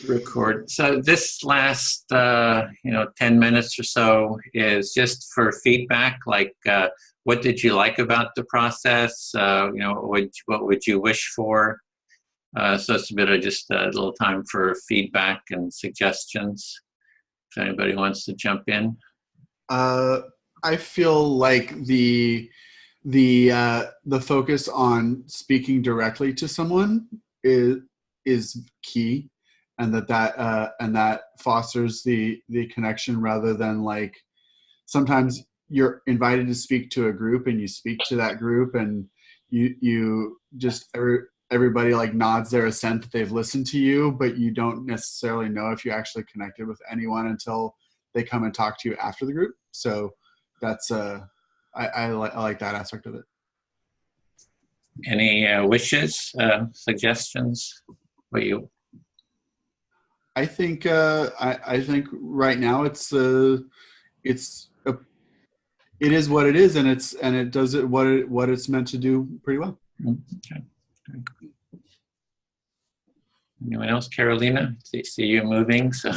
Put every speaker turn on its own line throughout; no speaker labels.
Record. So this last, 10 minutes or so is just for feedback. Like, what did you like about the process? What would you wish for? So it's a bit of just a little time for feedback and suggestions. If anybody wants to jump in.
I feel like the focus on speaking directly to someone is key, and that fosters the connection rather than like sometimes you're invited to speak to a group and you speak to that group and you just everybody like nods their assent that they've listened to you, but you don't necessarily know if you actually connected with anyone until they come and talk to you after the group. So that's I like that aspect of it.
Any wishes, suggestions? What you?
I think I think right now it is what it is, and it does it what it's meant to do pretty well.
Okay. Anyone else? Carolina, see you moving. So.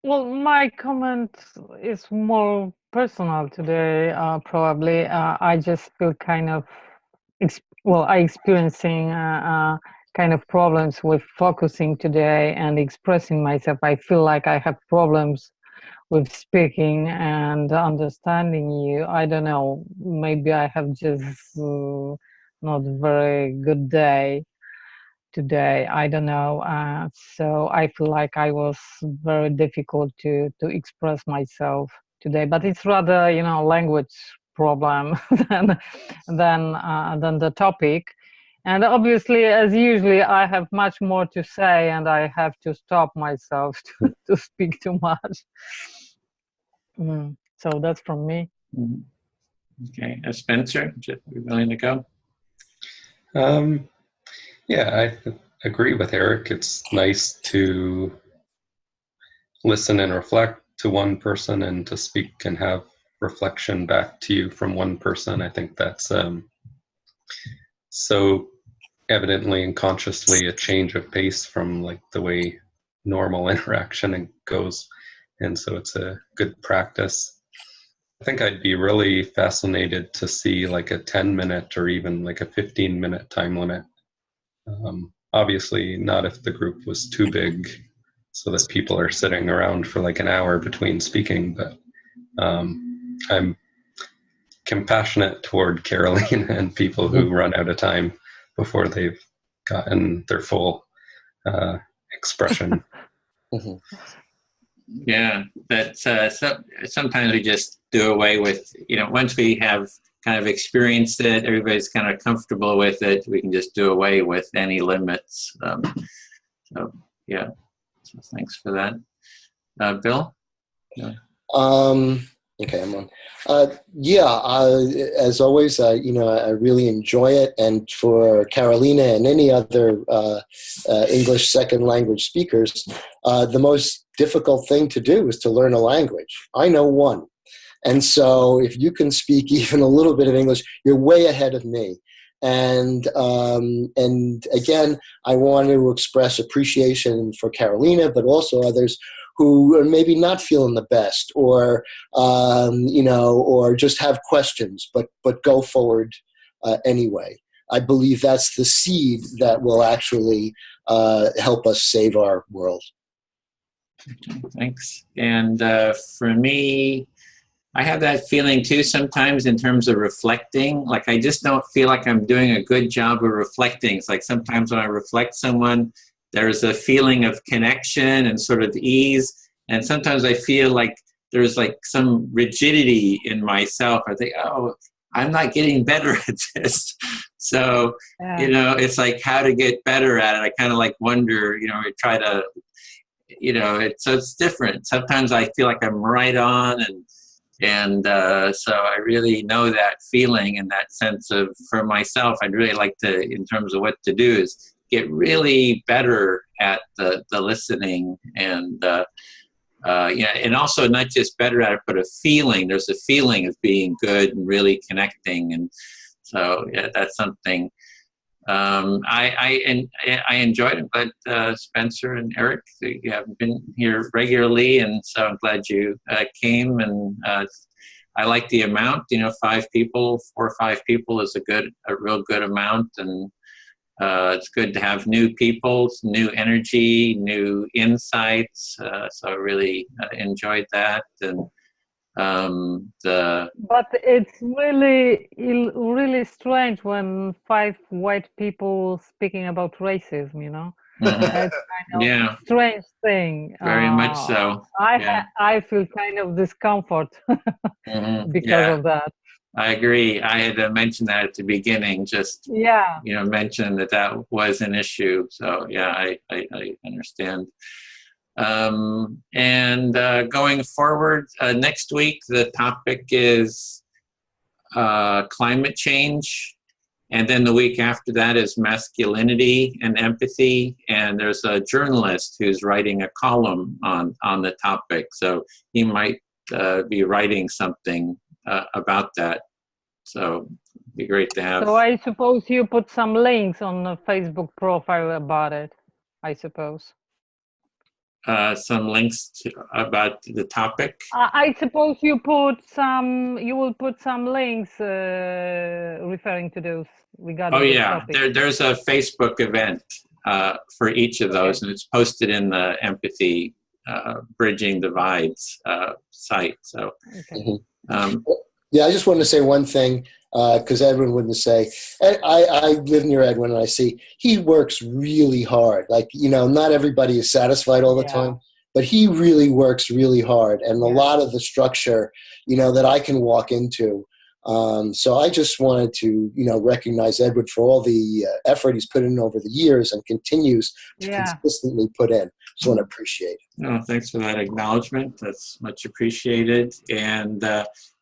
Well, my comment is more personal today. Probably, I just feel kind of, I experiencing kind of problems with focusing today and expressing myself. I feel like I have problems with speaking and understanding you. I don't know. Maybe I have just not very good day today. I don't know. So I feel like I was very difficult to express myself today. But it's rather, language problem than the topic. And obviously, as usually, I have much more to say, and I have to stop myself to speak too much. So that's from me.
Okay, Spencer, are you willing to go?
Yeah, I agree with Eric. It's nice to listen and reflect to one person and to speak and have reflection back to you from one person. I think that's so evidently and consciously a change of pace from like the way normal interaction goes. And so it's a good practice. I think I'd be really fascinated to see like a 10-minute or even like a 15-minute time limit. Obviously not if the group was too big so that people are sitting around for like an hour between speaking, but I'm compassionate toward Caroline and people who run out of time before they've gotten their full expression.
Yeah, that's sometimes we just do away with, once we have kind of experienced it, everybody's kind of comfortable with it, we can just do away with any limits. So thanks for that. Bill? Yeah.
Okay, I'm on. As always, I really enjoy it. And for Carolina and any other English second language speakers, the most difficult thing to do is to learn a language. I know one. And so if you can speak even a little bit of English, you're way ahead of me. And again, I want to express appreciation for Carolina, but also others who are maybe not feeling the best, or or just have questions, but go forward anyway. I believe that's the seed that will actually help us save our world.
Thanks. And for me, I have that feeling too sometimes in terms of reflecting. Like I just don't feel like I'm doing a good job of reflecting. It's like sometimes when I reflect someone, there's a feeling of connection and sort of ease. And sometimes I feel like there's like some rigidity in myself. I think, I'm not getting better at this. So, it's like how to get better at it. I kind of like wonder, I try to, so it's different. Sometimes I feel like I'm right on, and so I really know that feeling and that sense of, for myself, I'd really like to, in terms of what to do, is get really better at the listening and, and also not just better at it, but a feeling. There's a feeling of being good and really connecting. And so, that's something I enjoyed it, but Spencer and Eric, you haven't been here regularly, and so I'm glad you came. And I like the amount. 5 people, 4 or 5 people is a real good amount, and it's good to have new people, new energy, new insights. So I really enjoyed that, and
But it's really strange when 5 white people speaking about racism. It's kind of
yeah,
strange thing.
very much so. Yeah.
I feel kind of discomfort because
Yeah,
of that.
I agree. I had mentioned that at the beginning, just
Yeah.
mention that was an issue. So yeah, I understand. And going forward, next week the topic is climate change, and then the week after that is masculinity and empathy. And there's a journalist who's writing a column on the topic, so he might be writing something about that. So it'd be great to have.
So I suppose you put some links on the Facebook profile about it, I suppose.
Some links about the topic.
I suppose you will put some links referring to those regarding the topic.
There's a Facebook event for each of those, and it's posted in the Empathy Bridging Divides site. So,
yeah, I just wanted to say one thing, because Edwin wouldn't say. I live near Edwin, and I see he works really hard. Like, not everybody is satisfied all the time, but he really works really hard, and a lot of the structure, that I can walk into. So I just wanted to, recognize Edwin for all the effort he's put in over the years and continues to consistently put in. Just want to appreciate it.
No, thanks for that acknowledgement. That's much appreciated. And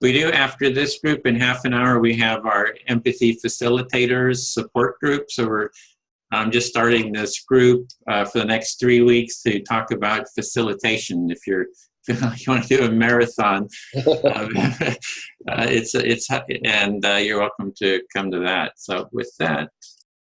we do, after this group, in half an hour, we have our Empathy Facilitators support group. So I'm just starting this group for the next 3 weeks to talk about facilitation. If you want to do a marathon, you're welcome to come to that. So with that,